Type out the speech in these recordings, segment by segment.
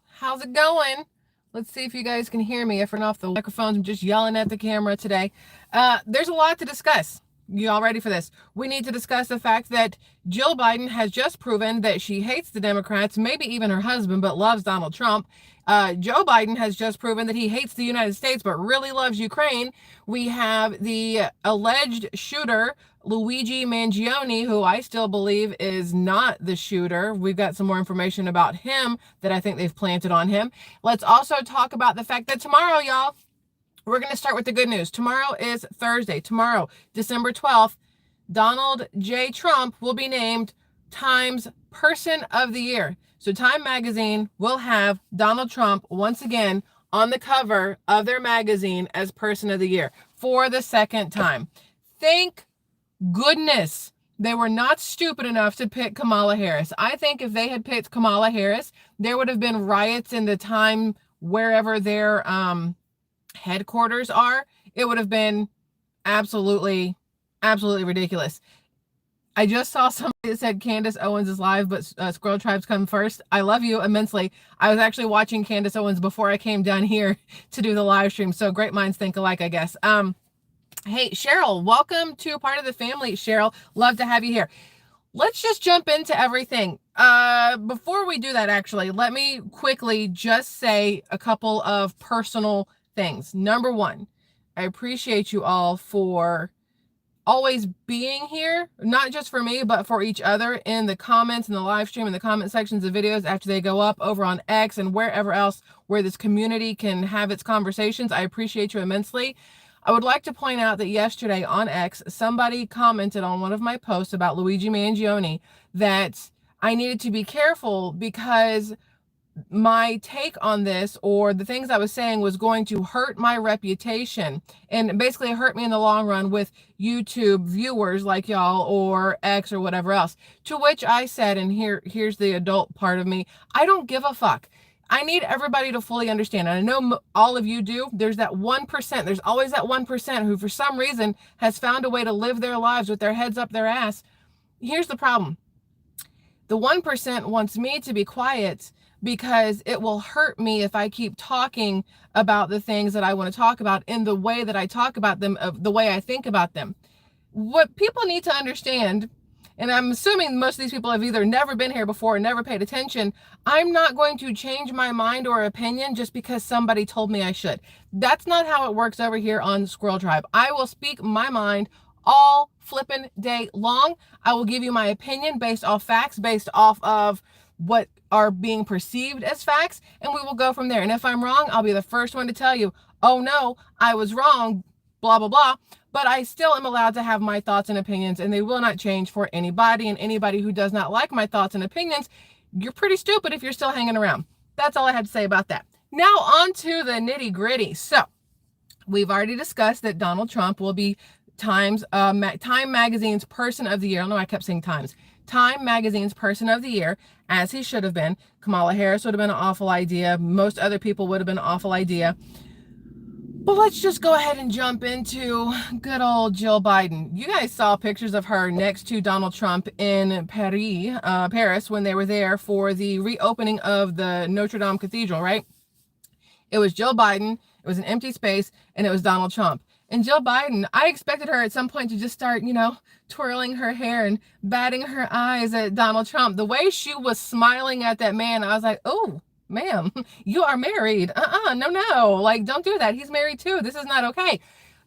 How's it going? Let's see if you guys can hear me. If we're off the microphones, I'm just yelling at the camera today. There's a lot to discuss. You all ready for this? We need to discuss the fact that Jill Biden has just proven that she hates the Democrats, maybe even her husband, but loves Donald Trump. Joe Biden has just proven that he hates the United States, but really loves Ukraine. We have the alleged shooter, Luigi Mangione, who I still believe is not the shooter. We've got some more information about him that I think they've planted on him. Let's also talk about the fact that tomorrow, y'all, we're going to start with the good news. Tomorrow is Thursday. Tomorrow, December 12th, Donald J. Trump will be named Time's Person of the Year. So Time Magazine will have Donald Trump once again on the cover of their magazine as Person of the Year for the second time. Thank goodness they were not stupid enough to pick Kamala Harris. I think if they had picked Kamala Harris, there would have been riots in the Time wherever their headquarters are. It would have been absolutely ridiculous. I just saw somebody that said Candace Owens is live, but SquirrelTribe's come first. I love you immensely. I was actually watching Candace Owens before I came down here to do the live stream. So great minds think alike, I guess. Hey, Cheryl, welcome to a part of the family, Cheryl. Love to have you here. Let's just jump into everything. Before we do that, actually, let me quickly just say a couple of personal things. Number one, I appreciate you all for always being here, not just for me, but for each other in the comments, in the live stream, in the comment sections of videos after they go up over on X and wherever else where this community can have its conversations. I appreciate you immensely. I would like to point out that yesterday on X, somebody commented on one of my posts about Luigi Mangione that I needed to be careful because my take on this, or the things I was saying, was going to hurt my reputation and basically hurt me in the long run with YouTube viewers like y'all or X or whatever else. To which I said, and here's the adult part of me, I don't give a fuck. I need everybody to fully understand. And I know all of you do. There's that 1%. There's always that 1% who for some reason has found a way to live their lives with their heads up their ass. Here's the problem. The 1% wants me to be quiet because it will hurt me if I keep talking about the things that I want to talk about in the way that I talk about them, the way I think about them. What people need to understand, and I'm assuming most of these people have either never been here before or never paid attention, I'm not going to change my mind or opinion just because somebody told me I should. That's not how it works over here on Squirrel Tribe. I will speak my mind all flippin' day long. I will give you my opinion based off facts, based off of what are being perceived as facts, and we will go from there. And if I'm wrong, I'll be the first one to tell you, oh no, I was wrong, blah, blah, blah. But I still am allowed to have my thoughts and opinions, and they will not change for anybody. And anybody who does not like my thoughts and opinions, you're pretty stupid if you're still hanging around. That's all I had to say about that. Now on to the nitty gritty. So we've already discussed that Donald Trump will be Time Magazine's Person of the Year. I don't know why I kept saying Times. Time Magazine's Person of the Year, as he should have been. Kamala Harris would have been an awful idea. Most other people would have been an awful idea. But let's just go ahead and jump into good old Jill Biden. You guys saw pictures of her next to Donald Trump in Paris, when they were there for the reopening of the Notre Dame Cathedral, right? It was Jill Biden, it was an empty space, and it was Donald Trump. And Jill Biden, I expected her at some point to just start, twirling her hair and batting her eyes at Donald Trump. The way she was smiling at that man, I was like, oh, ma'am, you are married. No. Like, don't do that. He's married too. This is not okay.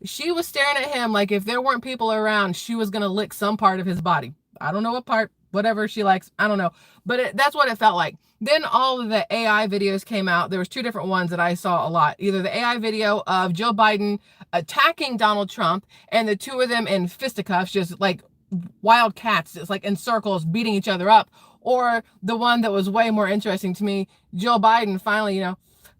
She was staring at him like if there weren't people around, she was going to lick some part of his body. I don't know what part, whatever she likes. I don't know. But that's what it felt like. Then all of the AI videos came out. There was two different ones that I saw a lot. Either the AI video of Joe Biden attacking Donald Trump and the two of them in fisticuffs, just like wild cats, just like in circles beating each other up. Or the one that was way more interesting to me, Jill Biden finally,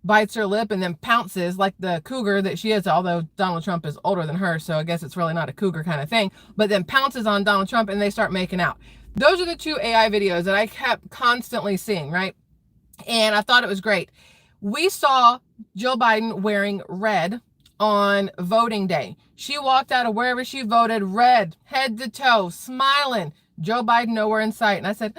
bites her lip and then pounces like the cougar that she is, although Donald Trump is older than her, so I guess it's really not a cougar kind of thing, but then pounces on Donald Trump and they start making out. Those are the two AI videos that I kept constantly seeing, right? And I thought it was great. We saw Jill Biden wearing red on voting day. She walked out of wherever she voted, red, head to toe, smiling, Joe Biden nowhere in sight. And I said,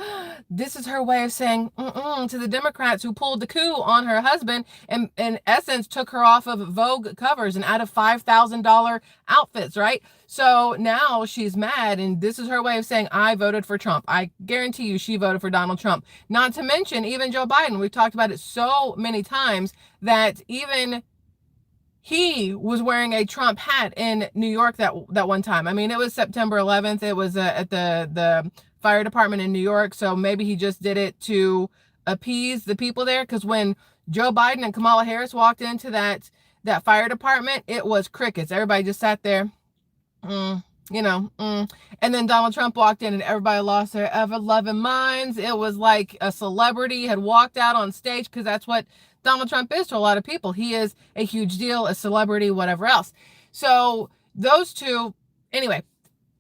this is her way of saying to the Democrats who pulled the coup on her husband and in essence took her off of Vogue covers and out of $5,000 outfits, right? So now she's mad, and this is her way of saying, I voted for Trump. I guarantee you she voted for Donald Trump. Not to mention even Joe Biden. We've talked about it so many times that even he was wearing a Trump hat in New York that one time. I mean, it was September 11th. It was at the fire department in New York. So maybe he just did it to appease the people there. Because when Joe Biden and Kamala Harris walked into that fire department, it was crickets. Everybody just sat there. And then Donald Trump walked in and everybody lost their ever-loving minds. It was like a celebrity had walked out on stage, because that's what Donald Trump is to a lot of people. He is a huge deal, a celebrity, whatever else. So those two, anyway,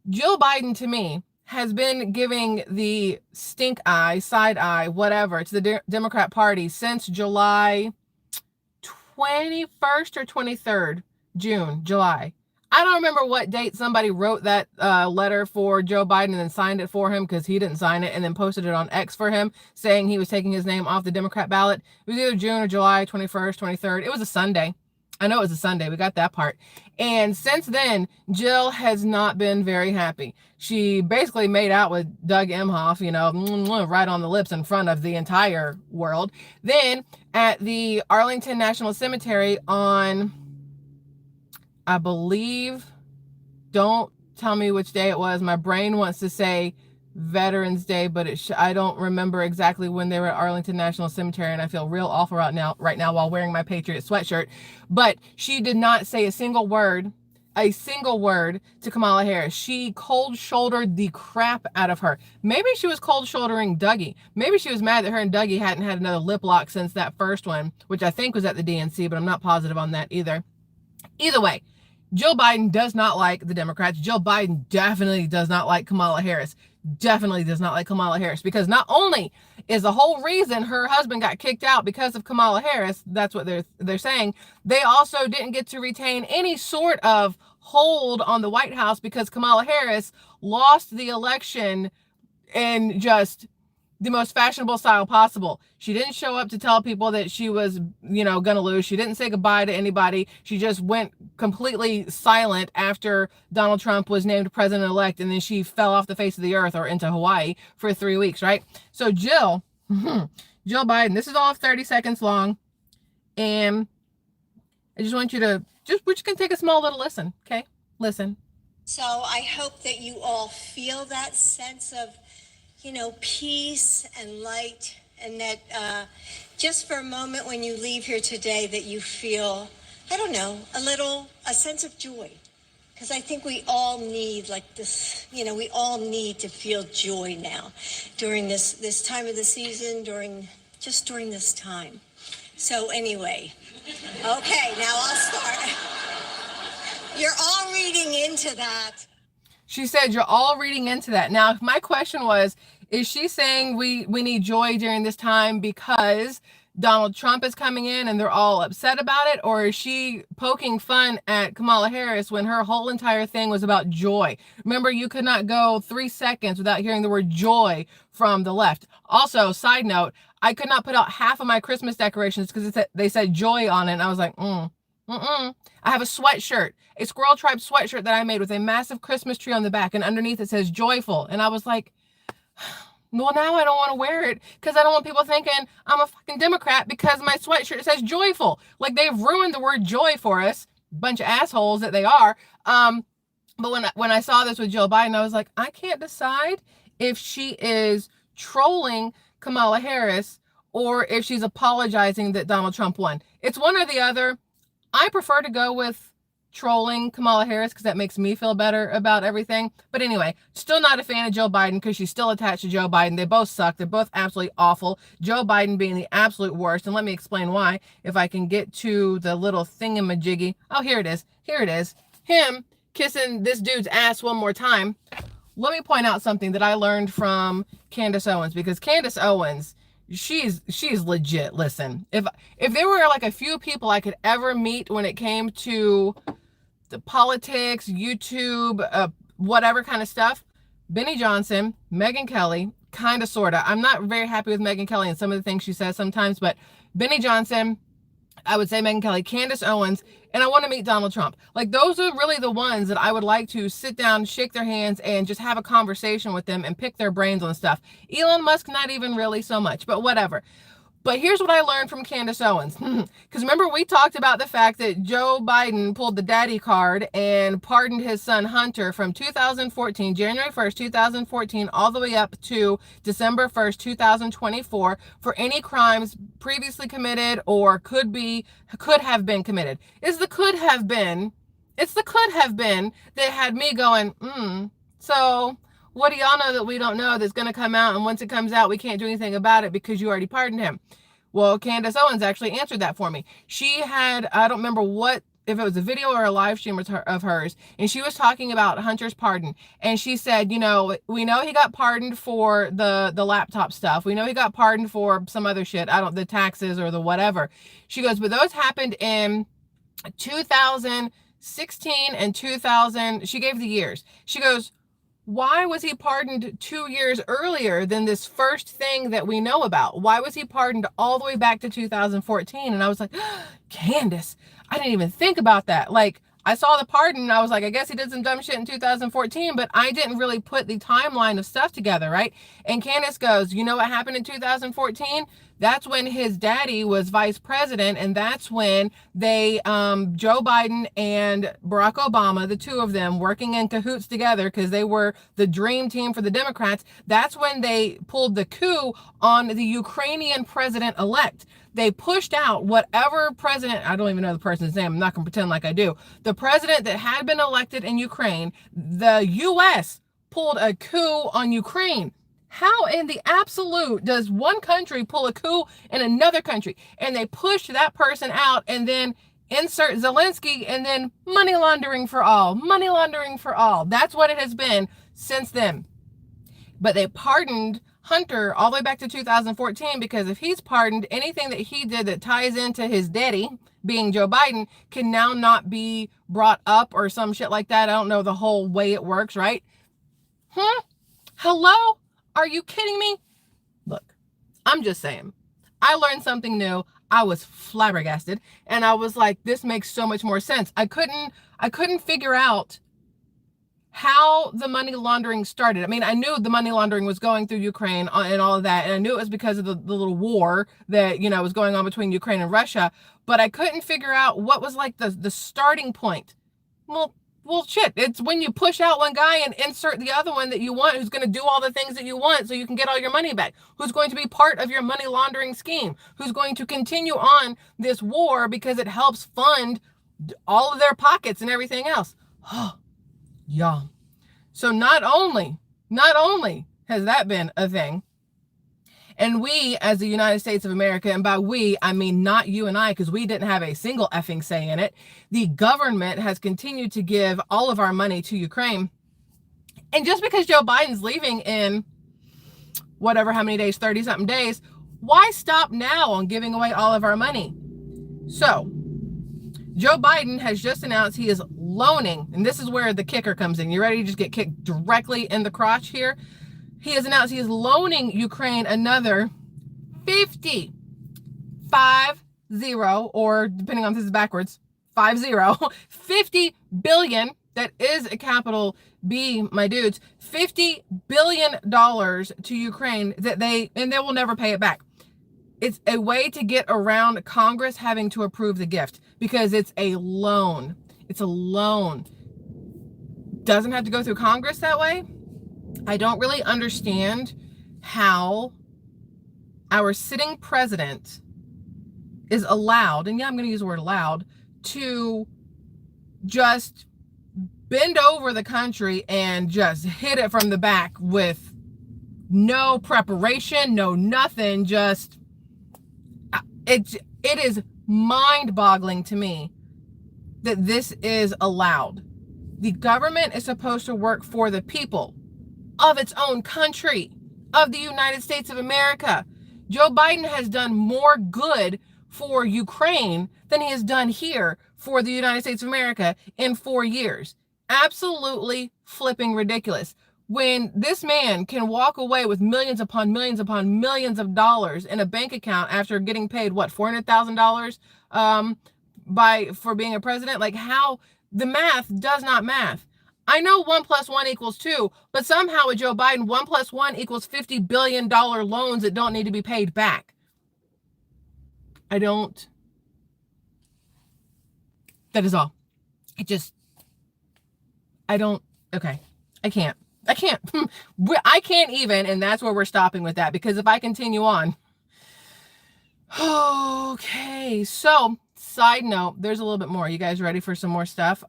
Jill Biden to me has been giving the stink eye, side eye, whatever, to the Democrat Party since July 21st or 23rd, July. I don't remember what date somebody wrote that letter for Joe Biden and then signed it for him, because he didn't sign it, and then posted it on X for him saying he was taking his name off the Democrat ballot. It was either June or July 21st, 23rd. It was a Sunday. I know it was a Sunday. We got that part. And since then, Jill has not been very happy. She basically made out with Doug Emhoff, right on the lips in front of the entire world. Then at the Arlington National Cemetery on, I believe, don't tell me which day it was. My brain wants to say Veterans Day, but I don't remember exactly when they were at Arlington National Cemetery, and I feel real awful right now while wearing my Patriot sweatshirt. But she did not say a single word to Kamala Harris. She cold-shouldered the crap out of her. Maybe she was cold-shouldering Dougie. Maybe she was mad that her and Dougie hadn't had another lip lock since that first one, which I think was at the DNC, but I'm not positive on that either. Either way, Joe Biden does not like the Democrats. Joe Biden definitely does not like Kamala Harris. Definitely does not like Kamala Harris, because not only is the whole reason her husband got kicked out because of Kamala Harris, that's what they're saying, they also didn't get to retain any sort of hold on the White House because Kamala Harris lost the election in just the most fashionable style possible. She didn't show up to tell people that she was, gonna lose. She didn't say goodbye to anybody. She just went completely silent after Donald Trump was named president-elect, and then she fell off the face of the earth or into Hawaii for 3 weeks, right? So Jill Biden, this is all 30 seconds long, and I just want you to, we're just gonna take a small little listen, okay? Listen. So I hope that you all feel that sense of peace and light, and that just for a moment when you leave here today that you feel, a sense of joy. Because I think we all need we all need to feel joy now during this time of the season, during this time. So anyway, okay, now I'll start. You're all reading into that. She said you're all reading into that. Now, my question was, is she saying we need joy during this time because Donald Trump is coming in and they're all upset about it? Or is she poking fun at Kamala Harris when her whole entire thing was about joy? Remember, you could not go 3 seconds without hearing the word joy from the left. Also, side note, I could not put out half of my Christmas decorations because they said joy on it. And I was like, I have a sweatshirt, a SquirrelTribe sweatshirt that I made with a massive Christmas tree on the back, and underneath it says joyful. And I was like, well, now I don't want to wear it because I don't want people thinking I'm a fucking Democrat because my sweatshirt says joyful. Like, they've ruined the word joy for us, bunch of assholes that they are. But when I saw this with Jill Biden, I was like, I can't decide if she is trolling Kamala Harris or if she's apologizing that Donald Trump won. It's one or the other. I prefer to go with trolling Kamala Harris because that makes me feel better about everything. But anyway, still not a fan of Joe Biden because she's still attached to Joe Biden. They both suck. They're both absolutely awful. Joe Biden being the absolute worst. And let me explain why. If I can get to the little thingamajiggy. Oh, here it is. Here it is. Him kissing this dude's ass one more time. Let me point out something that I learned from Candace Owens, because Candace Owens, she's legit. Listen, if there were like a few people I could ever meet when it came to the politics, YouTube, whatever kind of stuff, Benny Johnson, Megyn Kelly, kind of, sort of. I'm not very happy with Megyn Kelly and some of the things she says sometimes, but Benny Johnson, I would say Megyn Kelly, Candace Owens, and I want to meet Donald Trump. Like, those are really the ones that I would like to sit down, shake their hands, and just have a conversation with them and pick their brains on stuff. Elon Musk, not even really so much, but whatever. But here's what I learned from Candace Owens. Because remember, we talked about the fact that Joe Biden pulled the daddy card and pardoned his son Hunter from 2014, January 1st, 2014, all the way up to December 1st, 2024, for any crimes previously committed or could have been committed. It's the could have been that had me going, so what do y'all know that we don't know that's going to come out? And once it comes out, we can't do anything about it because you already pardoned him. Well, Candace Owens actually answered that for me. She had, I don't remember if it was a video or a live stream of hers, and she was talking about Hunter's pardon. And she said, we know he got pardoned for the laptop stuff. We know he got pardoned for some other shit. The taxes or the whatever. She goes, but those happened in 2016 and 2000. She gave the years. She goes, why was he pardoned 2 years earlier than this first thing that we know about? Why was he pardoned all the way back to 2014? And I was like, Candace, I didn't even think about that. Like, I saw the pardon and I was like, I guess he did some dumb shit in 2014, but I didn't really put the timeline of stuff together, right? And Candace goes, you know what happened in 2014? That's when his daddy was vice president, and that's when they, Joe Biden and Barack Obama, the two of them working in cahoots together because they were the dream team for the Democrats, that's when they pulled the coup on the Ukrainian president-elect. They pushed out whatever president, I don't even know the person's name, I'm not going to pretend like I do, the president that had been elected in Ukraine. The U.S. pulled a coup on Ukraine. How in the absolute does one country pull a coup in another country? And they pushed that person out and then insert Zelensky and then money laundering for all. Money laundering for all. That's what it has been since then. But they pardoned Hunter all the way back to 2014 because if he's pardoned, anything that he did that ties into his daddy, being Joe Biden, can now not be brought up or some shit like that. I don't know the whole way it works, right? Hello? Are you kidding me? Look, I'm just saying. I learned something new. I was flabbergasted. And I was like, this makes so much more sense. I couldn't figure out how the money laundering started. I mean, I knew the money laundering was going through Ukraine and all of that. And I knew it was because of the little war that, was going on between Ukraine and Russia. But I couldn't figure out what was like the starting point. Well, shit, it's when you push out one guy and insert the other one that you want, who's going to do all the things that you want so you can get all your money back, who's going to be part of your money laundering scheme, who's going to continue on this war because it helps fund all of their pockets and everything else. Y'all. So not only has that been a thing, and we, as the United States of America, and by we, I mean not you and I, because we didn't have a single effing say in it, the government has continued to give all of our money to Ukraine. And just because Joe Biden's leaving in whatever, how many days, 30-something days, why stop now on giving away all of our money? So, Joe Biden has just announced he is loaning, and this is where the kicker comes in. You ready to just get kicked directly in the crotch here? He has announced he is loaning Ukraine another 50, or depending on if this is backwards, 50 billion, that is a capital B, my dudes, $50 billion to Ukraine that they will never pay it back. It's a way to get around Congress having to approve the gift because it's a loan. It's a loan. Doesn't have to go through Congress that way. I don't really understand how our sitting president is allowed, and yeah, I'm going to use the word allowed, to just bend over the country and just hit it from the back with no preparation, no nothing, just it is mind-boggling to me that this is allowed. The government is supposed to work for the people of its own country, of the United States of America. Joe Biden has done more good for Ukraine than he has done here for the United States of America in 4 years. Absolutely flipping ridiculous. when this man can walk away with millions upon millions upon millions of dollars in a bank account after getting paid what, $400,000 for being a president? Like, how the math does not math. I know 1 + 1 = 2, but somehow with Joe Biden, 1 + 1 = $50 billion loans that don't need to be paid back. That is all. Okay. I can't. I can't even, and that's where we're stopping with that, because if I continue on. Okay, so side note, there's a little bit more. You guys ready for some more stuff?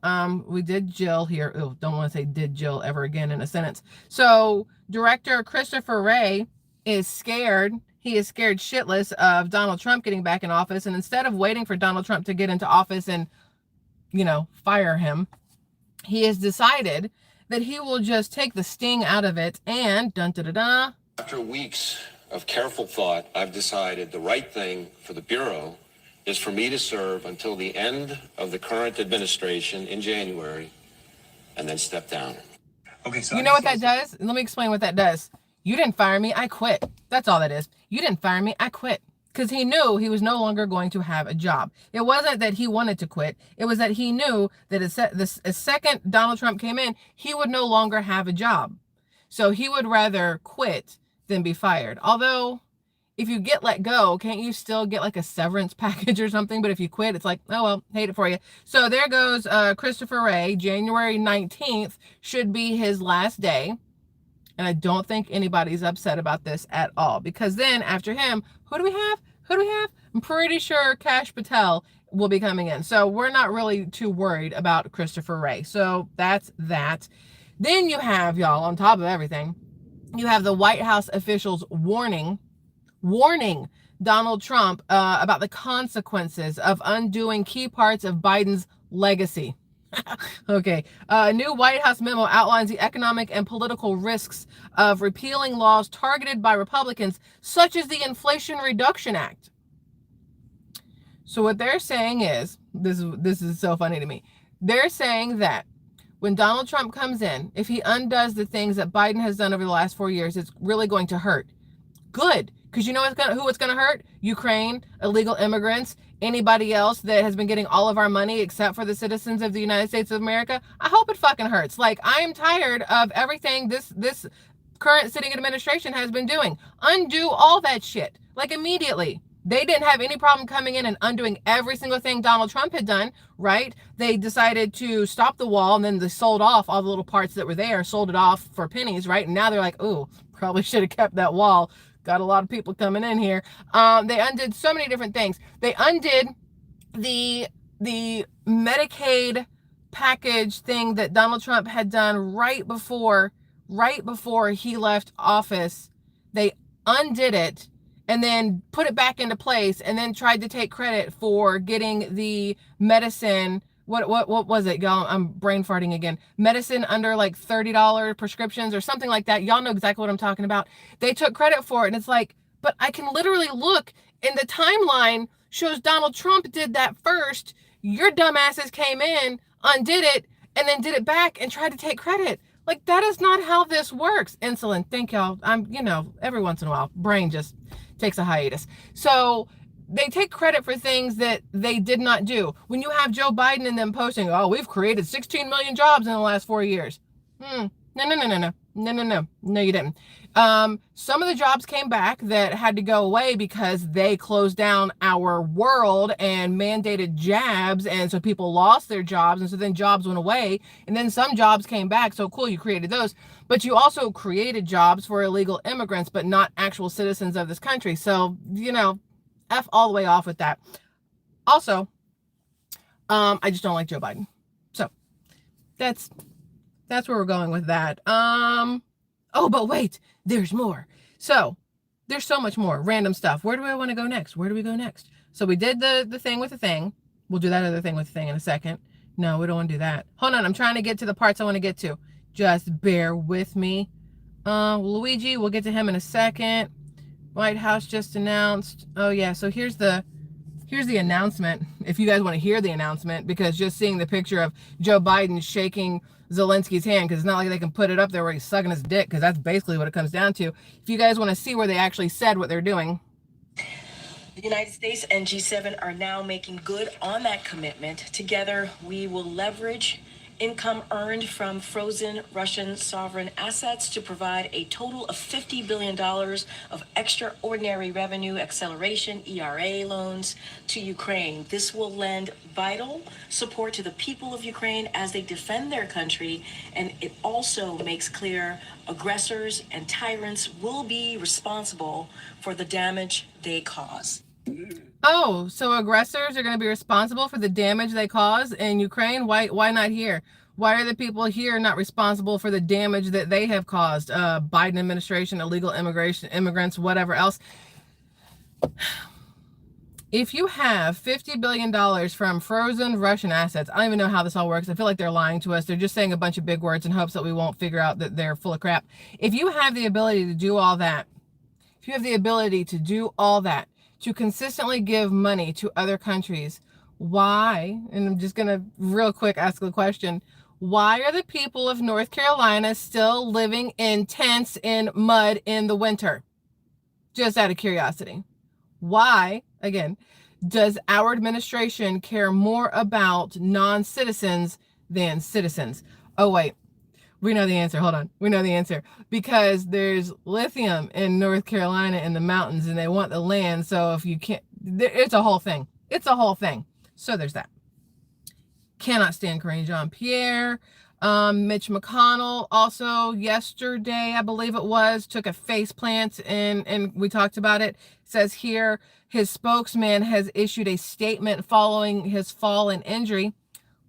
We did Jill here. Oh, don't want to say did Jill ever again in a sentence. So director Christopher Wray is scared. He is scared shitless of Donald Trump getting back in office. And instead of waiting for Donald Trump to get into office and, fire him, he has decided that he will just take the sting out of it and dun-da-da-da. After weeks of careful thought, I've decided the right thing for the Bureau is for me to serve until the end of the current administration in January and then step down. Okay, so you know what that does? Let me explain what that does. You didn't fire me, I quit. That's all that is. You didn't fire me, I quit. Because he knew he was no longer going to have a job. It wasn't that he wanted to quit. It was that he knew that as second Donald Trump came in, he would no longer have a job. So he would rather quit than be fired. Although, if you get let go, can't you still get like a severance package or something? But if you quit, it's like, oh, well, hate it for you. So there goes Christopher Wray. January 19th should be his last day. And I don't think anybody's upset about this at all. Because then after him, who do we have? I'm pretty sure Kash Patel will be coming in. So we're not really too worried about Christopher Wray. So that's that. Then you have, y'all, on top of everything, you have the White House officials warning Donald Trump about the consequences of undoing key parts of Biden's legacy. Okay. A new White House memo outlines the economic and political risks of repealing laws targeted by Republicans, such as the Inflation Reduction Act. So what they're saying is, this is so funny to me. They're saying that when Donald Trump comes in, if he undoes the things that Biden has done over the last 4 years, it's really going to hurt. Good. Because you know who it's going to hurt? Ukraine, illegal immigrants, anybody else that has been getting all of our money except for the citizens of the United States of America. I hope it fucking hurts. Like, I am tired of everything this current sitting administration has been doing. Undo all that shit. Like, immediately. They didn't have any problem coming in and undoing every single thing Donald Trump had done, right? They decided to stop the wall, and then they sold off all the little parts that were there, sold it off for pennies, right? And now they're like, ooh, probably should have kept that wall. Got a lot of people coming in here. They undid so many different things. They undid the Medicaid package thing that Donald Trump had done right before he left office. They undid it and then put it back into place, and then tried to take credit for getting the medicine. What was it, y'all? I'm brain farting again. Medicine under like $30 prescriptions or something like that. Y'all know exactly what I'm talking about. They took credit for it, and it's like, but I can literally look, and the timeline shows Donald Trump did that first. Your dumbasses came in, undid it, and then did it back and tried to take credit. Like, that is not how this works. Insulin, thank y'all. Every once in a while, brain just takes a hiatus. So they take credit for things that they did not do. When you have Joe Biden and them posting, oh, we've created 16 million jobs in the last 4 years. No, you didn't. Some of the jobs came back that had to go away because they closed down our world and mandated jabs, and so people lost their jobs, and so then jobs went away, and then some jobs came back. So cool, you created those, but you also created jobs for illegal immigrants, but not actual citizens of this country. So, F all the way off with that. Also, I just don't like Joe Biden. So that's where we're going with that. Oh, but wait, there's more. So there's so much more random stuff. Where do I want to go next? Where do we go next? So we did the thing with the thing. We'll do that other thing with the thing in a second. No, we don't want to do that. Hold on. I'm trying to get to the parts I want to get to. Just bear with me. Luigi, we'll get to him in a second. White House just announced. Oh yeah. So here's the Here's the announcement, if you guys want to hear the announcement, because just seeing the picture of Joe Biden shaking Zelensky's hand, because it's not like they can put it up there where he's sucking his dick, because that's basically what it comes down to. If you guys want to see where they actually said what they're doing. The United States and G7 are now making good on that commitment. Together, we will leverage income earned from frozen Russian sovereign assets to provide a total of $50 billion of extraordinary revenue acceleration ERA loans to Ukraine. This will lend vital support to the people of Ukraine as they defend their country, and it also makes clear aggressors and tyrants will be responsible for the damage they cause. Oh, so aggressors are going to be responsible for the damage they cause in Ukraine? Why not here? Why are the people here not responsible for the damage that they have caused? Biden administration, illegal immigration, immigrants, whatever else. If you have $50 billion from frozen Russian assets, I don't even know how this all works. I feel like they're lying to us. They're just saying a bunch of big words in hopes that we won't figure out that they're full of crap. If you have the ability to do all that, to consistently give money to other countries, why, and I'm just going to real quick ask the question, why are the people of North Carolina still living in tents in mud in the winter? Just out of curiosity. Why, again, does our administration care more about non-citizens than citizens? Oh, wait. We know the answer. Hold on. We know the answer. Because there's lithium in North Carolina in the mountains and they want the land. So if you can't, it's a whole thing. It's a whole thing. So there's that. Cannot stand Karine Jean-Pierre. Mitch McConnell also yesterday, I believe it was, took a face plant and we talked about it. It says here, his spokesman has issued a statement following his fall and injury.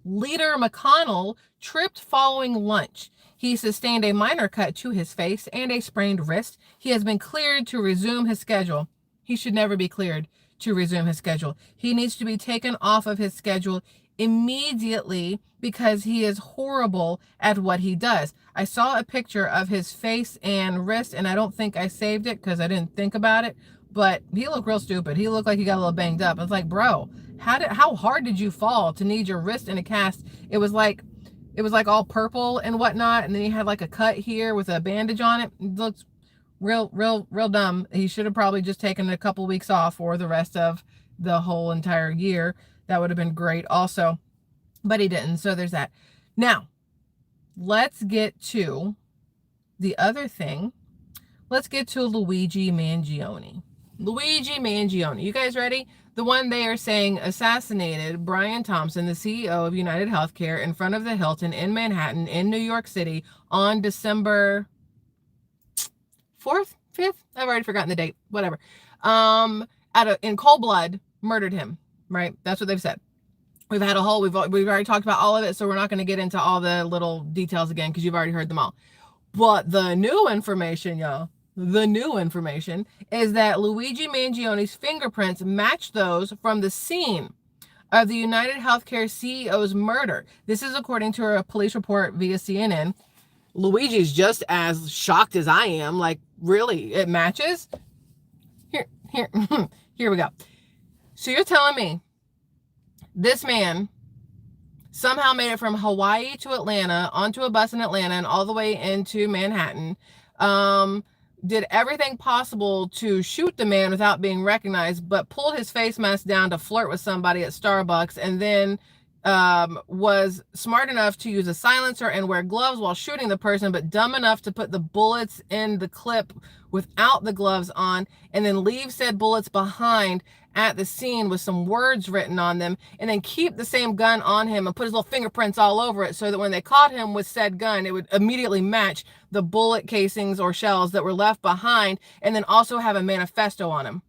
Leader McConnell tripped following lunch. He sustained a minor cut to his face and a sprained wrist. He has been cleared to resume his schedule. He should never be cleared to resume his schedule. He needs to be taken off of his schedule immediately because he is horrible at what he does. I saw a picture of his face and wrist, and I don't think I saved it because I didn't think about it, but he looked real stupid. He looked like he got a little banged up. I was like, bro, how hard did you fall to need your wrist in a cast? It was like all purple and whatnot, and then he had like a cut here with a bandage on it. It looks real dumb. He should have probably just taken a couple weeks off or the rest of the whole entire year. That would have been great also, but he didn't. So there's that. Now, let's get to the other thing. Let's get to Luigi Mangione. Luigi Mangione. You guys ready? The one they are saying assassinated Brian Thompson, the CEO of United Healthcare, in front of the Hilton in Manhattan in New York City on December 4th, 5th? I've already forgotten the date. Whatever. In cold blood, murdered him. Right? That's what they've said. We've already talked about all of it, so we're not going to get into all the little details again because you've already heard them all. But the new information, y'all, the new information is that Luigi Mangione's fingerprints match those from the scene of the United Healthcare CEO's murder. This is according to a police report via CNN. Luigi's just as shocked as I am. Like, really? It matches? Here we go. So you're telling me this man somehow made it from Hawaii to Atlanta, onto a bus in Atlanta, and all the way into Manhattan, did everything possible to shoot the man without being recognized, but pulled his face mask down to flirt with somebody at Starbucks, and then was smart enough to use a silencer and wear gloves while shooting the person, but dumb enough to put the bullets in the clip without the gloves on, and then leave said bullets behind at the scene with some words written on them, and then keep the same gun on him and put his little fingerprints all over it so that when they caught him with said gun, it would immediately match the bullet casings or shells that were left behind, and then also have a manifesto on him.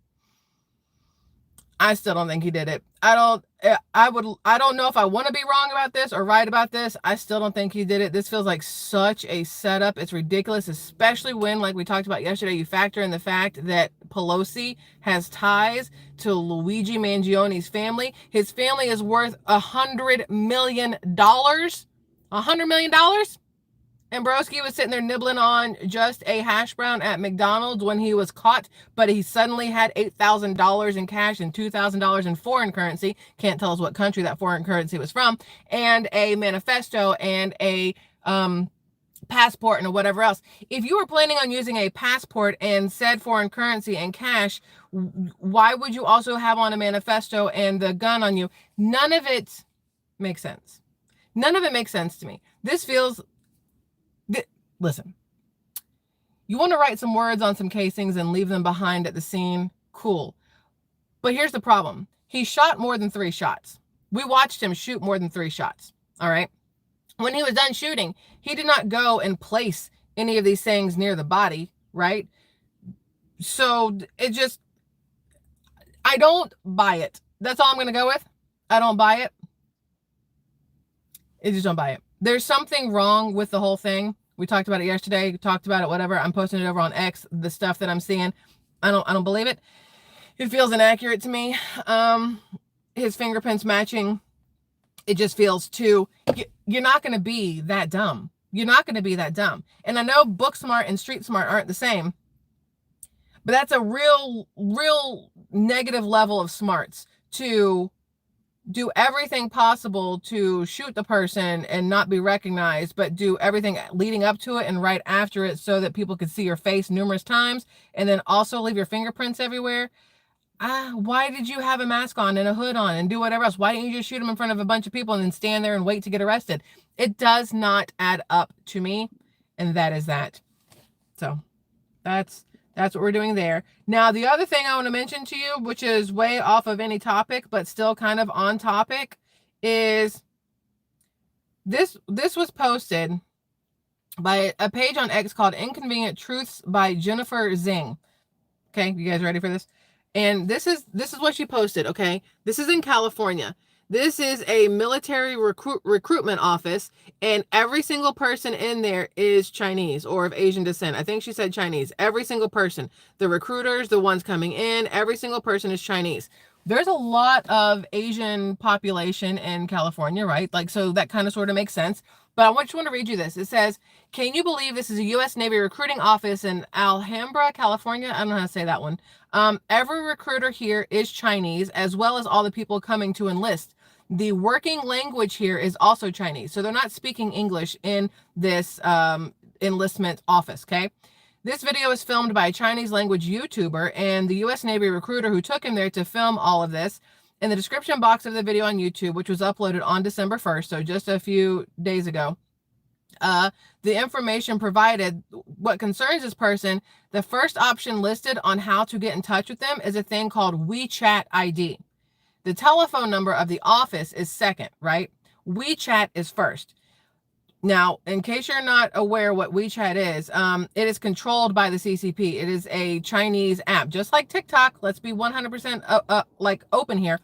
I still don't think he did it. I don't know if I want to be wrong about this or right about this. I still don't think he did it. This feels like such a setup. It's ridiculous, especially when, like we talked about yesterday, you factor in the fact that Pelosi has ties to Luigi Mangione's family. His family is worth $100 million. $100 million? And Broski was sitting there nibbling on just a hash brown at McDonald's when he was caught, but he suddenly had $8,000 in cash and $2,000 in foreign currency. Can't tell us what country that foreign currency was from, and a manifesto and a passport and whatever else. If you were planning on using a passport and said foreign currency and cash, why would you also have on a manifesto and the gun on you? None of it makes sense. None of it makes sense to me. This feels... Listen, you want to write some words on some casings and leave them behind at the scene? Cool. But here's the problem. He shot more than 3 shots. We watched him shoot more than 3 shots. All right. When he was done shooting, he did not go and place any of these things near the body, right? So it just, I don't buy it. That's all I'm going to go with. I don't buy it. I just don't buy it. There's something wrong with the whole thing. We talked about it yesterday, talked about it, whatever. I'm posting it over on X, the stuff that I'm seeing. I don't believe it. It feels inaccurate to me. His fingerprints matching. It just feels too, you're not going to be that dumb. You're not going to be that dumb. And I know book smart and street smart aren't the same, but that's a real negative level of smarts to do everything possible to shoot the person and not be recognized, but do everything leading up to it and right after it so that people could see your face numerous times, and then also leave your fingerprints everywhere. Why did you have a mask on and a hood on and do whatever else? Why didn't you just shoot him in front of a bunch of people and then stand there and wait to get arrested? It does not add up to me, and that is that. So that's what we're doing there. Now, the other thing I want to mention to you, which is way off of any topic, but still kind of on topic, is this was posted by a page on X called Inconvenient Truths by Jennifer Zing. Okay, you guys ready for this? And this is what she posted, okay? This is in California. This is a military recruitment office, and every single person in there is Chinese or of Asian descent. I think she said Chinese. Every single person. The recruiters, the ones coming in, every single person is Chinese. There's a lot of Asian population in California, right? Like, so that kind of sort of makes sense. But I just want to read you this. It says, can you believe this is a U.S. Navy recruiting office in Alhambra, California? I don't know how to say that one. Every recruiter here is Chinese, as well as all the people coming to enlist. The working language here is also Chinese. So they're not speaking English in this enlistment office, okay? This video is filmed by a Chinese language YouTuber and the U.S. Navy recruiter who took him there to film all of this. In the description box of the video on YouTube, which was uploaded on December 1st, so just a few days ago, the information provided, what concerns this person, the first option listed on how to get in touch with them is a thing called WeChat ID. The telephone number of the office is second, right? WeChat is first. Now, in case you're not aware what WeChat is, it is controlled by the CCP. It is a Chinese app, just like TikTok. Let's be 100% like open here.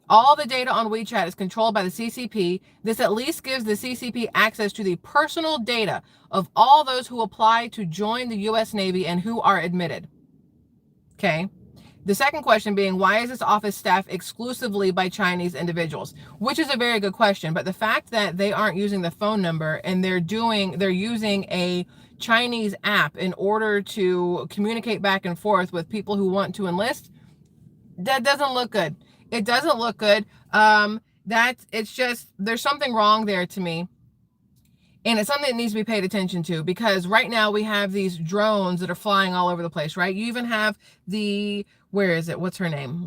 All the data on WeChat is controlled by the CCP. This at least gives the CCP access to the personal data of all those who apply to join the U.S. Navy and who are admitted. Okay. The second question being, why is this office staffed exclusively by Chinese individuals? Which is a very good question, but the fact that they aren't using the phone number and they're using a Chinese app in order to communicate back and forth with people who want to enlist, that doesn't look good. It doesn't look good. It's just, there's something wrong there to me. And it's something that needs to be paid attention to, because right now we have these drones that are flying all over the place, right? You even have where is it? What's her name?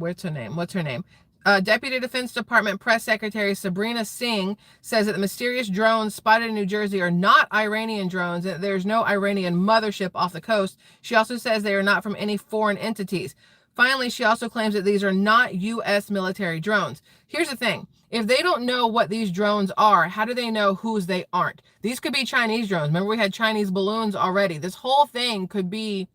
Deputy Defense Department Press Secretary Sabrina Singh says that the mysterious drones spotted in New Jersey are not Iranian drones, and there's no Iranian mothership off the coast. She also says they are not from any foreign entities. Finally, she also claims that these are not U.S. military drones. Here's the thing. If they don't know what these drones are, how do they know whose they aren't? These could be Chinese drones. Remember, we had Chinese balloons already. This whole thing could be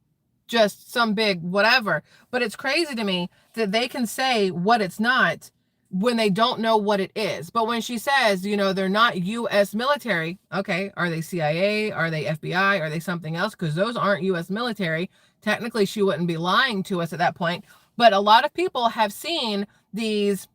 just some big whatever. But it's crazy to me that they can say what it's not when they don't know what it is. But when she says, they're not U.S. military, okay, are they CIA? Are they FBI? Are they something else? Because those aren't U.S. military. Technically, she wouldn't be lying to us at that point. But a lot of people have seen these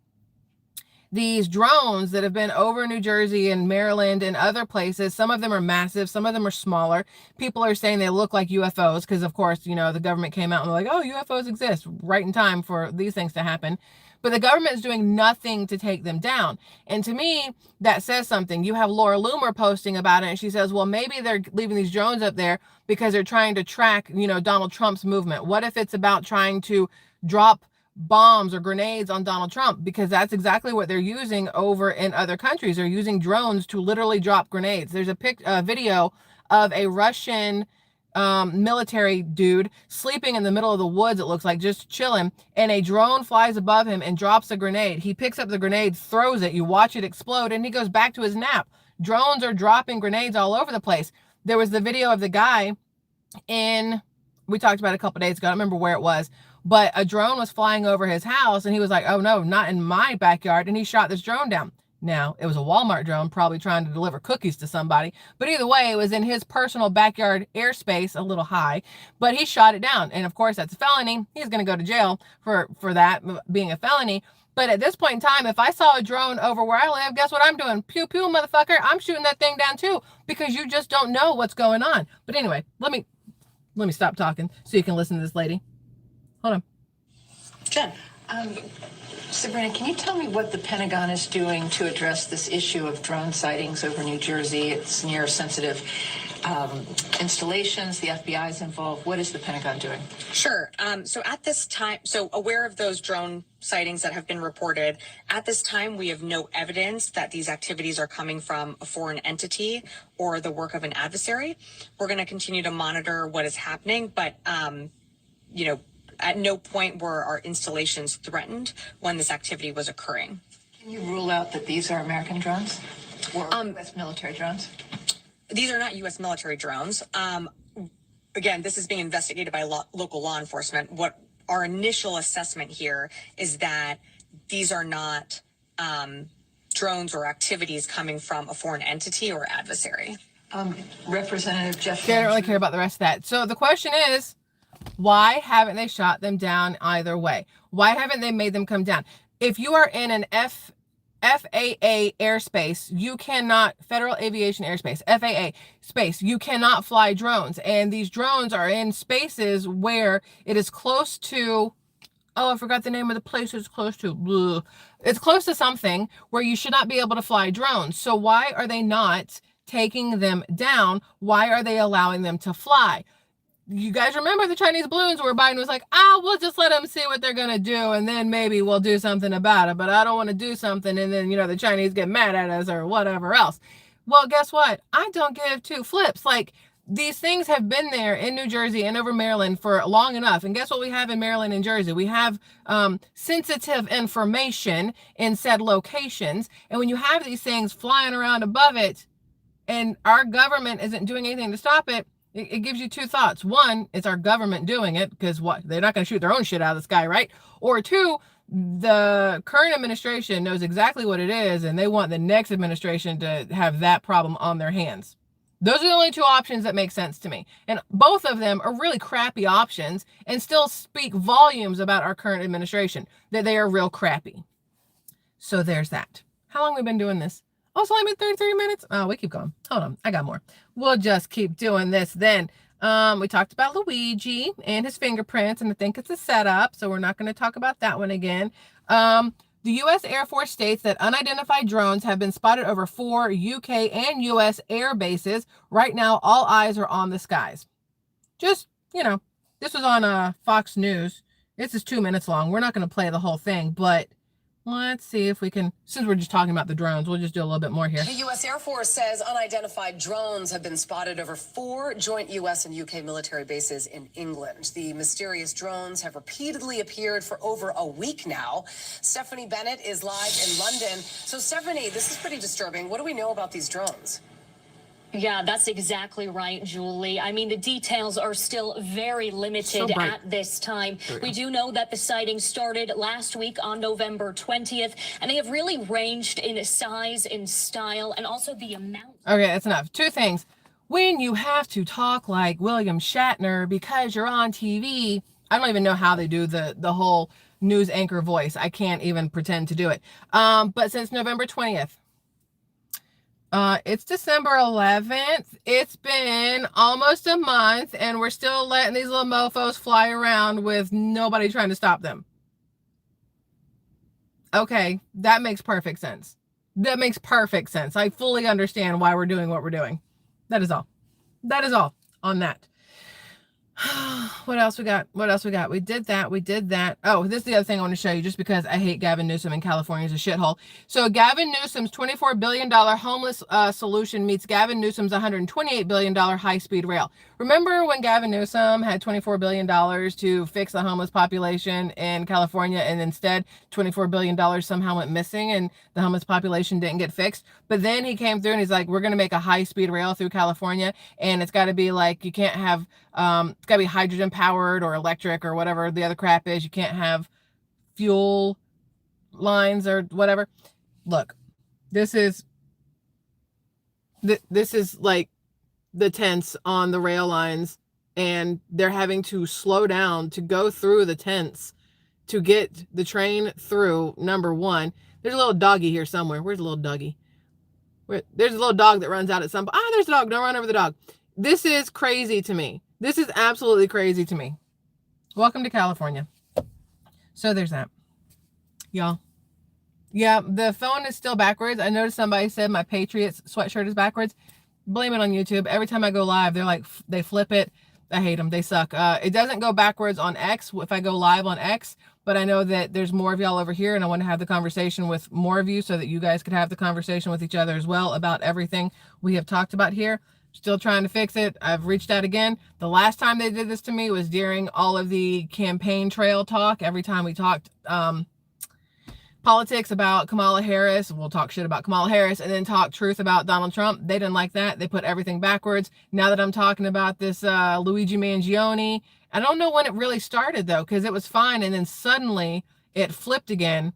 these drones that have been over New Jersey and Maryland and other places. Some of them are massive, some of them are smaller. People are saying they look like UFOs because, of course, you know, the government came out and they're like, oh, UFOs exist, right in time for these things to happen. But the government is doing nothing to take them down. And to me, that says something. You have Laura Loomer posting about it, and she says, well, maybe they're leaving these drones up there because they're trying to track, you know, Donald Trump's movement. What if it's about trying to drop bombs or grenades on Donald Trump? Because that's exactly what they're using over in other countries. They're using drones to literally drop grenades. There's a video of a Russian military dude sleeping in the middle of the woods, it looks like, just chilling, and a drone flies above him and drops a grenade. He picks up the grenade, throws it, you watch it explode, and he goes back to his nap. Drones are dropping grenades all over the place. There was the video of the guy we talked about it a couple days ago, I don't remember where it was, but a drone was flying over his house, and he was like, oh no, not in my backyard, and he shot this drone down. Now, it was a Walmart drone, probably trying to deliver cookies to somebody. But either way, it was in his personal backyard airspace, a little high. But he shot it down. And of course, that's a felony. He's going to go to jail for that being a felony. But at this point in time, if I saw a drone over where I live, guess what I'm doing? Pew, pew, motherfucker. I'm shooting that thing down too. Because you just don't know what's going on. But anyway, let me stop talking so you can listen to this lady. Hold on. Jen, Sabrina, can you tell me what the Pentagon is doing to address this issue of drone sightings over New Jersey? It's near sensitive installations. The FBI is involved. What is the Pentagon doing? Sure. So at this time, aware of those drone sightings that have been reported, at this time, we have no evidence that these activities are coming from a foreign entity or the work of an adversary. We're going to continue to monitor what is happening, but, at no point were our installations threatened when this activity was occurring. Can you rule out that these are American drones or U.S. military drones? These are not U.S. military drones. Again, this is being investigated by local law enforcement. What our initial assessment here is that these are not drones or activities coming from a foreign entity or adversary. Representative Jeff. I don't really care about the rest of that. So the question is, why haven't they shot them down either way? Why haven't they made them come down? If you are in an FAA airspace, you cannot, Federal Aviation Airspace, FAA space, you cannot fly drones. And these drones are in spaces where it is close to, oh, I forgot the name of the place it's close to. Blah. It's close to something where you should not be able to fly drones. So why are they not taking them down? Why are they allowing them to fly? You guys remember the Chinese balloons where Biden was like, we'll just let them see what they're going to do, and then maybe we'll do something about it. But I don't want to do something, and then, the Chinese get mad at us or whatever else. Well, guess what? I don't give two flips. Like, these things have been there in New Jersey and over Maryland for long enough. And guess what we have in Maryland and Jersey? We have sensitive information in said locations. And when you have these things flying around above it, and our government isn't doing anything to stop it, it gives you two thoughts. One, it's our government doing it, because what? They're not going to shoot their own shit out of the sky, right? Or two, the current administration knows exactly what it is, and they want the next administration to have that problem on their hands. Those are the only two options that make sense to me. And both of them are really crappy options and still speak volumes about our current administration, that they are real crappy. So there's that. How long have we been doing this? Oh, it's only been 33 minutes. Oh, we keep going. Hold on. I got more. We'll just keep doing this then. We talked about Luigi and his fingerprints, and I think it's a setup, so we're not going to talk about that one again. The U.S. Air Force states that unidentified drones have been spotted over 4 UK and U.S. air bases. Right now, all eyes are on the skies. Just, this was on Fox News. This is 2 minutes long. We're not going to play the whole thing, but let's see if we can, since we're just talking about the drones, we'll just do a little bit more here. The U.S. Air Force says unidentified drones have been spotted over 4 joint U.S. and U.K. military bases in England. The mysterious drones have repeatedly appeared for over a week now. Stephanie Bennett is live in London. So, Stephanie, this is pretty disturbing. What do we know about these drones? Yeah, that's exactly right, Julie. I mean, the details are still very limited at this time. We do know that the sightings started last week on November 20th, and they have really ranged in size, in style, and also the amount. Okay, that's enough. Two things. When you have to talk like William Shatner because you're on TV, I don't even know how they do the whole news anchor voice. I can't even pretend to do it. But since November 20th, it's December 11th. It's been almost a month and we're still letting these little mofos fly around with nobody trying to stop them. Okay, that makes perfect sense. That makes perfect sense. I fully understand why we're doing what we're doing. That is all. That is all on that. What else we got? What else we got? We did that. We did that. Oh, this is the other thing I want to show you just because I hate Gavin Newsom and California is a shithole. So Gavin Newsom's $24 billion homeless solution meets Gavin Newsom's $128 billion high-speed rail. Remember when Gavin Newsom had $24 billion to fix the homeless population in California and instead $24 billion somehow went missing and the homeless population didn't get fixed? But then he came through and he's like, we're going to make a high-speed rail through California and it's got to be like, you can't have, it's got to be hydrogen powered or electric or whatever the other crap is. You can't have fuel lines or whatever. Look, this is like the tents on the rail lines and they're having to slow down to go through the tents to get the train through. Number one, there's a little doggy here somewhere. Where's the little doggy? There's a little dog that runs out at some point. Ah, there's a dog. Don't run over the dog. This is crazy to me. This is absolutely crazy to me. Welcome to California. So there's that. Y'all. Yeah, the phone is still backwards. I noticed somebody said my Patriots sweatshirt is backwards. Blame it on YouTube. Every time I go live, they're like, they flip it. I hate them. They suck. It doesn't go backwards on X if I go live on X, but I know that there's more of y'all over here and I want to have the conversation with more of you so that you guys could have the conversation with each other as well about everything we have talked about here. Still trying to fix it. I've reached out again. The last time they did this to me was during all of the campaign trail talk. Every time we talked politics about Kamala Harris, we'll talk shit about Kamala Harris and then talk truth about Donald Trump. They didn't like that. They put everything backwards. Now that I'm talking about this Luigi Mangione, I don't know when it really started though, because it was fine and then suddenly it flipped again.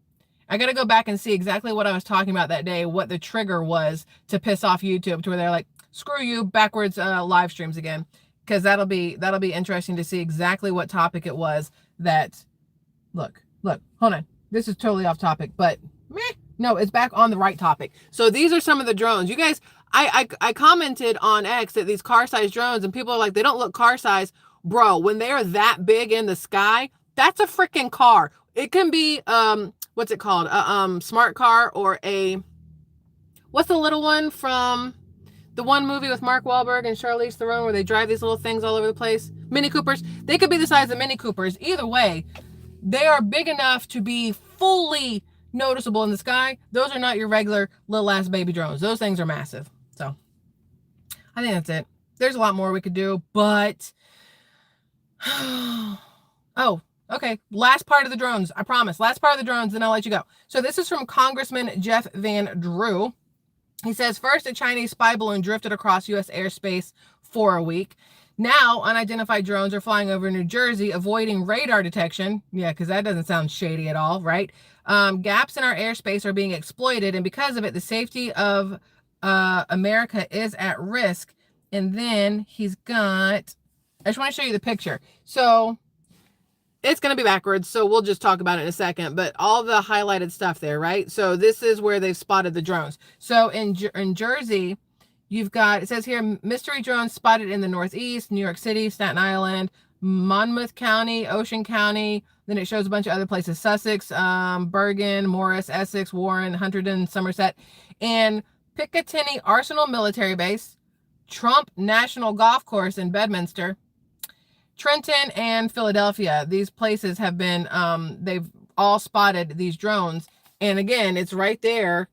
I got to go back and see exactly what I was talking about that day, what the trigger was to piss off YouTube to where they're like, screw you, backwards live streams again, because that'll be interesting to see exactly what topic it was that, look, hold on. This is totally off topic, but no, it's back on the right topic. So these are some of the drones. You guys, I commented on X that these car-sized drones and people are like, they don't look car-sized. Bro, when they are that big in the sky, that's a freaking car. It can be, what's it called? A smart car or a, what's the little one from the one movie with Mark Wahlberg and Charlize Theron where they drive these little things all over the place? Mini Coopers. They could be the size of Mini Coopers. Either way, they are big enough to be fully noticeable in the sky. Those are not your regular little ass baby drones. Those things are massive. So I think that's it. There's a lot more we could do, but oh, okay. Last part of the drones. I promise. Last part of the drones, then I'll let you go. So this is from Congressman Jeff Van Drew. He says, first, a Chinese spy balloon drifted across U.S. airspace for a week. Now, unidentified drones are flying over New Jersey, avoiding radar detection. Yeah, because that doesn't sound shady at all, right? Gaps in our airspace are being exploited, and because of it, the safety of America is at risk. And then he's got, I just want to show you the picture. So it's going to be backwards, so we'll just talk about it in a second. But all the highlighted stuff there, right? So this is where they've spotted the drones. So in Jersey, you've got, it says here, mystery drones spotted in the Northeast, New York City, Staten Island, Monmouth County, Ocean County. Then it shows a bunch of other places, Sussex, Bergen, Morris, Essex, Warren, Hunterdon, Somerset, and Picatinny Arsenal Military Base, Trump National Golf Course in Bedminster, Trenton, and Philadelphia. These places have been, they've all spotted these drones. And again, it's right there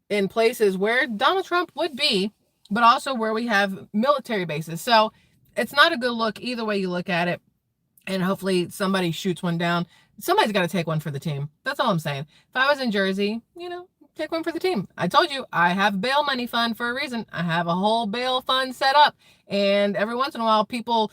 in places where Donald Trump would be, but also where we have military bases. So it's not a good look either way you look at it. And hopefully somebody shoots one down. Somebody's got to take one for the team. That's all I'm saying. If I was in Jersey, you know, take one for the team. I told you I have bail money fund for a reason. I have a whole bail fund set up, and every once in a while people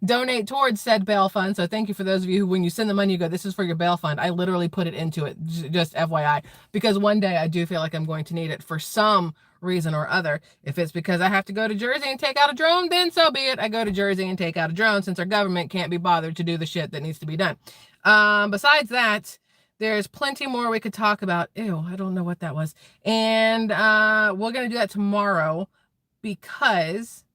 donate towards said bail fund. So thank you for those of you who, when you send the money, you go, this is for your bail fund. I literally put it into it, just FYI, because one day I do feel like I'm going to need it for some reason or other. If it's because I have to go to Jersey and take out a drone, then so be it. I go to Jersey and take out a drone, since our government can't be bothered to do the shit that needs to be done. Besides that, there's plenty more we could talk about. Ew, I don't know what that was. And we're going to do that tomorrow, because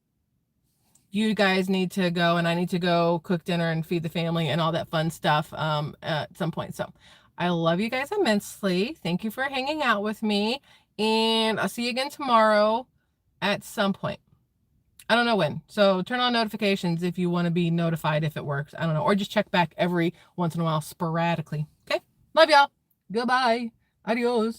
you guys need to go and I need to go cook dinner and feed the family and all that fun stuff at some point. So I love you guys immensely. Thank you for hanging out with me. And I'll see you again tomorrow at some point. I don't know when. So turn on notifications if you want to be notified if it works. I don't know. Or just check back every once in a while sporadically. Okay? Love y'all. Goodbye. Adios.